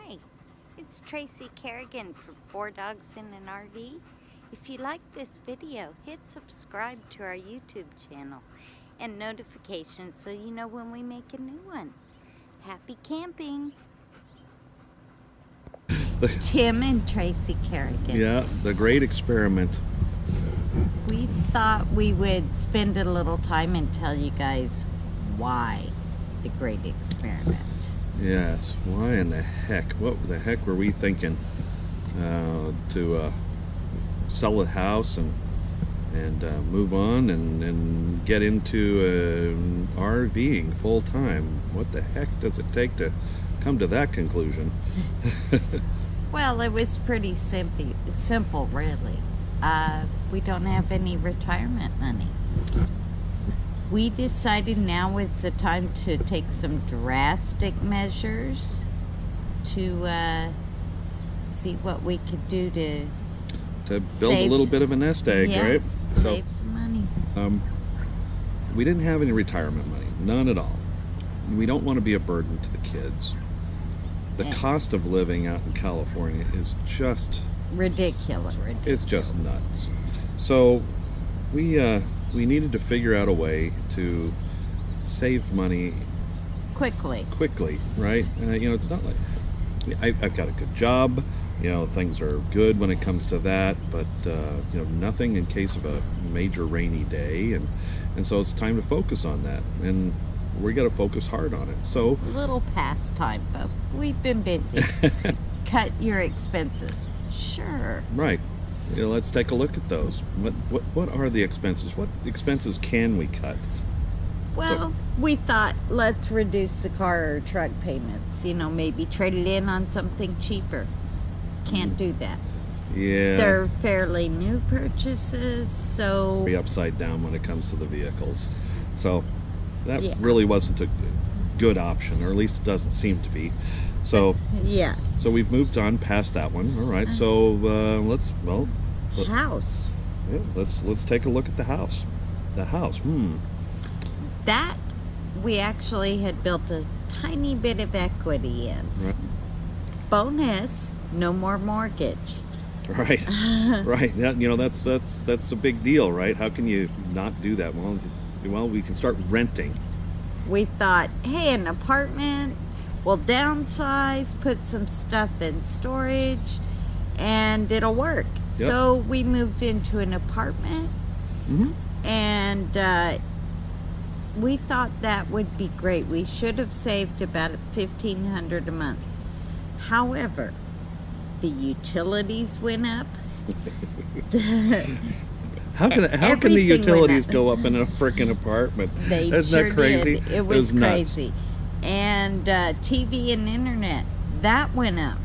Hi, it's Tracy Kerrigan from 4 Dogs in an RV. If you like this video, hit subscribe to our YouTube channel and notifications so you know when we make a new one. Happy camping! Tim and Tracy Kerrigan. Yeah, the great experiment. We thought we would spend a little time and tell you guys why the great experiment. Yes, why in the heck? What the heck were we thinking to sell the house and move on and get into RVing full time? What the heck does it take to come to that conclusion? Well, it was pretty simple, really. We don't have any retirement money. We decided now is the time to take some drastic measures to see what we could do to build a little bit of a nest egg, yeah, right? Save some money. We didn't have any retirement money, none at all. We don't want to be a burden to the kids. The cost of living out in California is just ridiculous. It's just nuts. So we needed to figure out a way to save money quickly, right? You know, it's not like I've got a good job. You know, things are good when it comes to that, but you know, nothing in case of a major rainy day, and so it's time to focus on that, and we got to focus hard on it. So a little past time, but we've been busy. Cut your expenses. Sure. Right. You know, let's take a look at those. What are the expenses? What expenses can we cut? Well, we thought let's reduce the car or truck payments. You know, maybe trade it in on something cheaper. Can't do that. Yeah. They're fairly new purchases, so be upside down when it comes to the vehicles. So that really wasn't a good option, or at least it doesn't seem to be. So yeah. So we've moved on past that one. All right. So house. Yeah, let's take a look at the house. The house. That we actually had built a tiny bit of equity in. Right. Bonus, no more mortgage. Right. Right. Yeah, you know, that's a big deal, right? How can you not do that? Well, we can start renting. We thought, hey, an apartment, we'll downsize, put some stuff in storage, and it'll work. Yep. So we moved into an apartment, and we thought that would be great. We should have saved about $1,500 a month. However, the utilities went up. How can the utilities go up in a freaking apartment? Isn't that crazy? Did. It was crazy. And TV and internet, that went up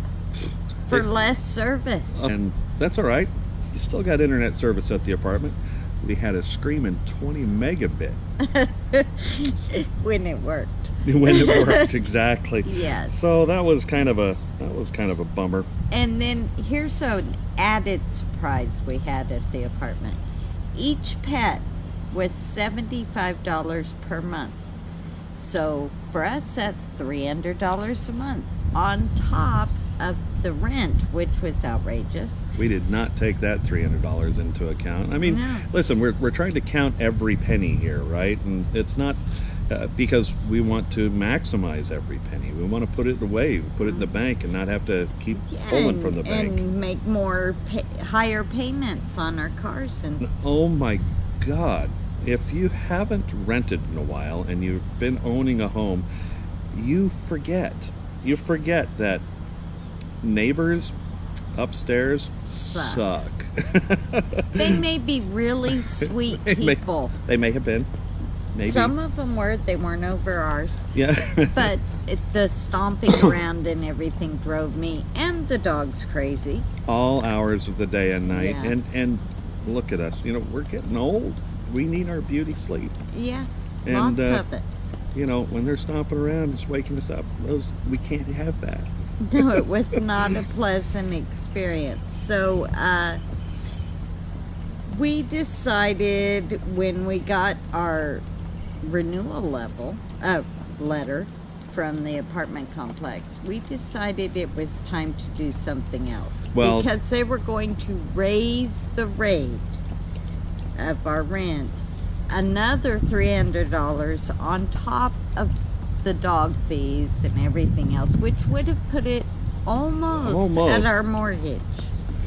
for less service. And that's all right. You still got internet service at the apartment. We had a screaming 20 megabit. When it worked. When it worked, exactly. Yes. So that was kind of a bummer. And then here's an added surprise we had at the apartment. Each pet was $75 per month. So for us, that's $300 a month on top of the rent, which was outrageous. We did not take that $300 into account. I mean, no. Listen, we're trying to count every penny here, right? And it's not because we want to maximize every penny. We want to put it away, put it in the bank, and not have to keep pulling from the bank. And make more higher payments on our cars. And oh my God. If you haven't rented in a while and you've been owning a home, you forget that neighbors upstairs suck. They may be really sweet people. They may have been. Maybe. Some of them were. They weren't over ours. Yeah. But the stomping around and everything drove me and the dogs crazy. All hours of the day and night. Yeah. And look at us. You know, we're getting old. We need our beauty sleep. Yes, and, lots of it. You know, when they're stomping around, it's waking us up. We can't have that. No, it was not a pleasant experience. So we decided when we got our renewal letter from the apartment complex, we decided it was time to do something else. Well- because they were going to raise the rate of our rent another $300 on top of the dog fees and everything else, which would have put it almost at our mortgage.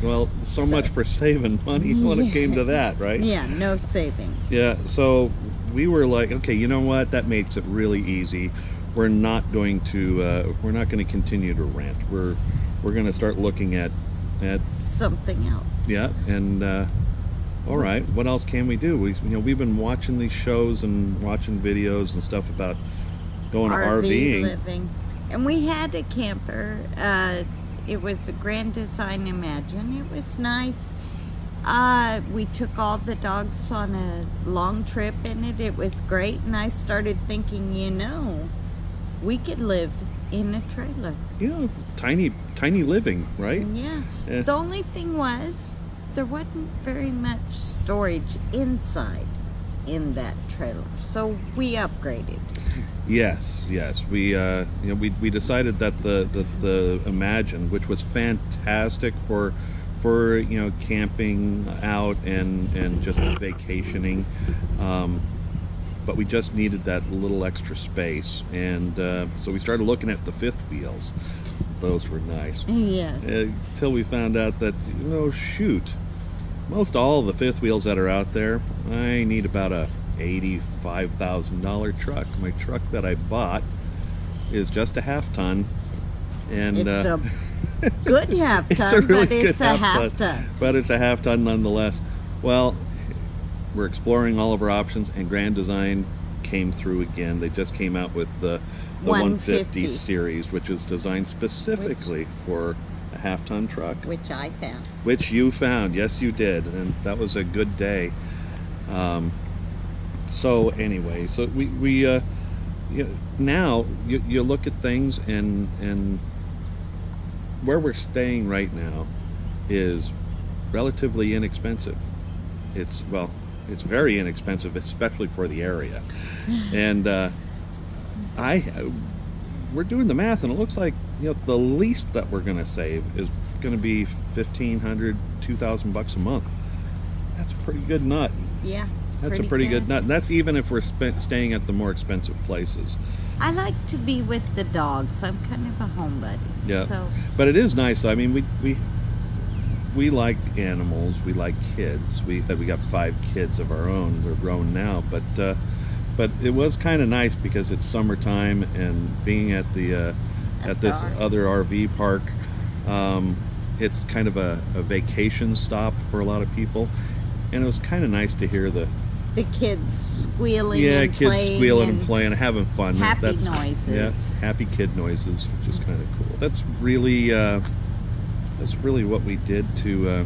Well, so much for saving money when it came to that, right? Yeah, no savings. Yeah, so we were like, okay, you know what? That makes it really easy. We're not going to continue to rent. We're going to start looking at Something else. yeah, and all right, what else can we do? We've been watching these shows and watching videos and stuff about going RVing. living. And we had a camper. It was a Grand Design Imagine. It was nice. We took all the dogs on a long trip in it. It was great. And I started thinking, we could live in a trailer. Tiny living, right? Yeah. Yeah. The only thing was, there wasn't very much storage inside in that trailer. So we upgraded. Yes. We decided that the Imagine, which was fantastic for camping out and just vacationing, but we just needed that little extra space, and so we started looking at the fifth wheels. Those were nice. Yes. Until we found out that shoot, most all the fifth wheels that are out there, I need about a $85,000 truck. My truck that I bought is just a half ton, and It's a good half it's ton, a really but it's good a half ton. But it's a half ton nonetheless. Well, we're exploring all of our options, and Grand Design came through again. They just came out with the 150 series, which is designed specifically for a half ton truck. Which I found. Which you found, yes you did, and that was a good day. So anyway, so we now you look at things, and where we're staying right now is relatively inexpensive. It's very inexpensive, especially for the area. And we're doing the math, and it looks like the least that we're going to save is going to be $1,500, $2,000 a month. That's a pretty good nut. Yeah. That's a pretty good nut. That's even if we're staying at the more expensive places. I like to be with the dogs. I'm kind of a homebody. Yeah. So But it is nice. I mean, we like animals. We like kids. We got 5 kids of our own. They're grown now, but it was kind of nice because it's summertime, and being at this other RV park, it's kind of a vacation stop for a lot of people, and it was kind of nice to hear the kids squealing yeah, and kids playing squealing and playing, having fun. Happy noises. Yeah, happy kid noises, which is kind of cool. That's really what we did to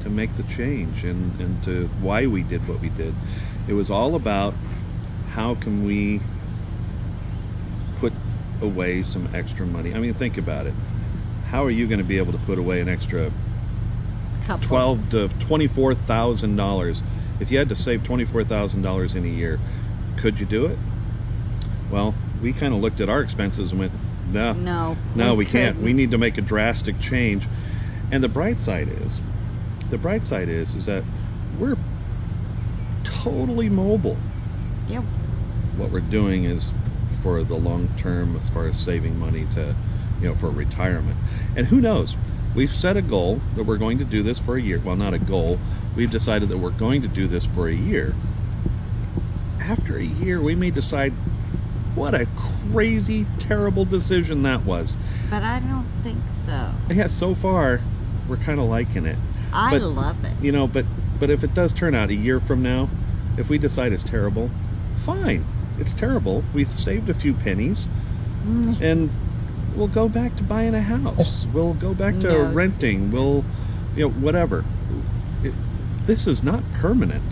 make the change, and to why we did what we did. It was all about how can we put away some extra money. I mean, think about it. How are you going to be able to put away an extra $12,000 to $24,000 if you had to save $24,000 in a year? Could you do it? Well, we kind of looked at our expenses and went, no, we can't. We need to make a drastic change. And the bright side is that we're totally mobile. Yep. What we're doing is for the long term, as far as saving money to, for retirement. And who knows? We've set a goal that we're going to do this for a year. Well, not a goal. We've decided that we're going to do this for a year. After a year, we may decide what a crazy, terrible decision that was. But I don't think so. Yeah, so far, we're kind of liking it. I love it. But if it does turn out a year from now, if we decide it's terrible, fine. It's terrible. We've saved a few pennies, and we'll go back to buying a house. We'll go back to renting. We'll, whatever. This is not permanent.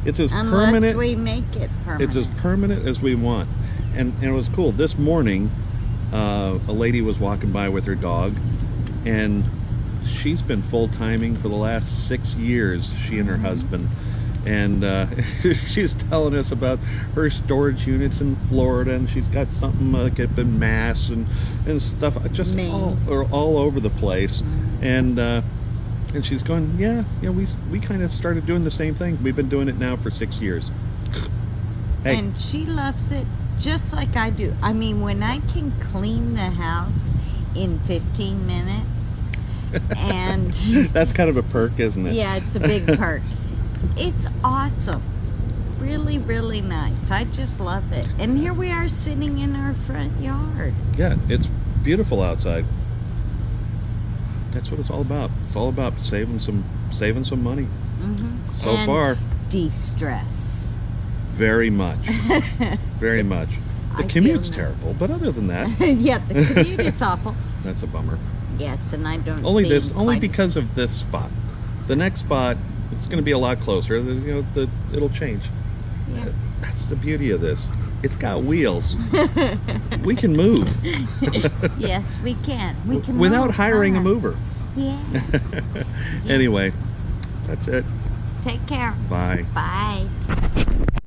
It's as permanent. Unless we make it permanent. It's as permanent as we want. And it was cool. This morning, a lady was walking by with her dog, and she's been full-timing for the last 6 years, she and her husband. and she's telling us about her storage units in Florida, and she's got something like up in Mass and stuff just Maine. all over the place, and she's going, yeah, we kind of started doing the same thing. We've been doing it now for 6 years. Hey. And she loves it just like I do. I mean, when I can clean the house in 15 minutes, and That's kind of a perk, isn't it? yeah, it's a big perk. It's awesome. Really, really nice. I just love it. And here we are sitting in our front yard. Yeah, it's beautiful outside. That's what it's all about. It's all about saving some money. So And far, de-stress. very much. Very much. The I commute's feel that. terrible, but other than that, Yeah, the commute is awful. that's a bummer. Yes, and I don't Only see only quite- because of this spot. The next spot, it's going to be a lot closer. It'll change. Yeah. That's the beauty of this. It's got wheels. We can move Yes, we can. We can without move hiring a on. mover. Yeah. Anyway, that's it. Take care. Bye. Bye.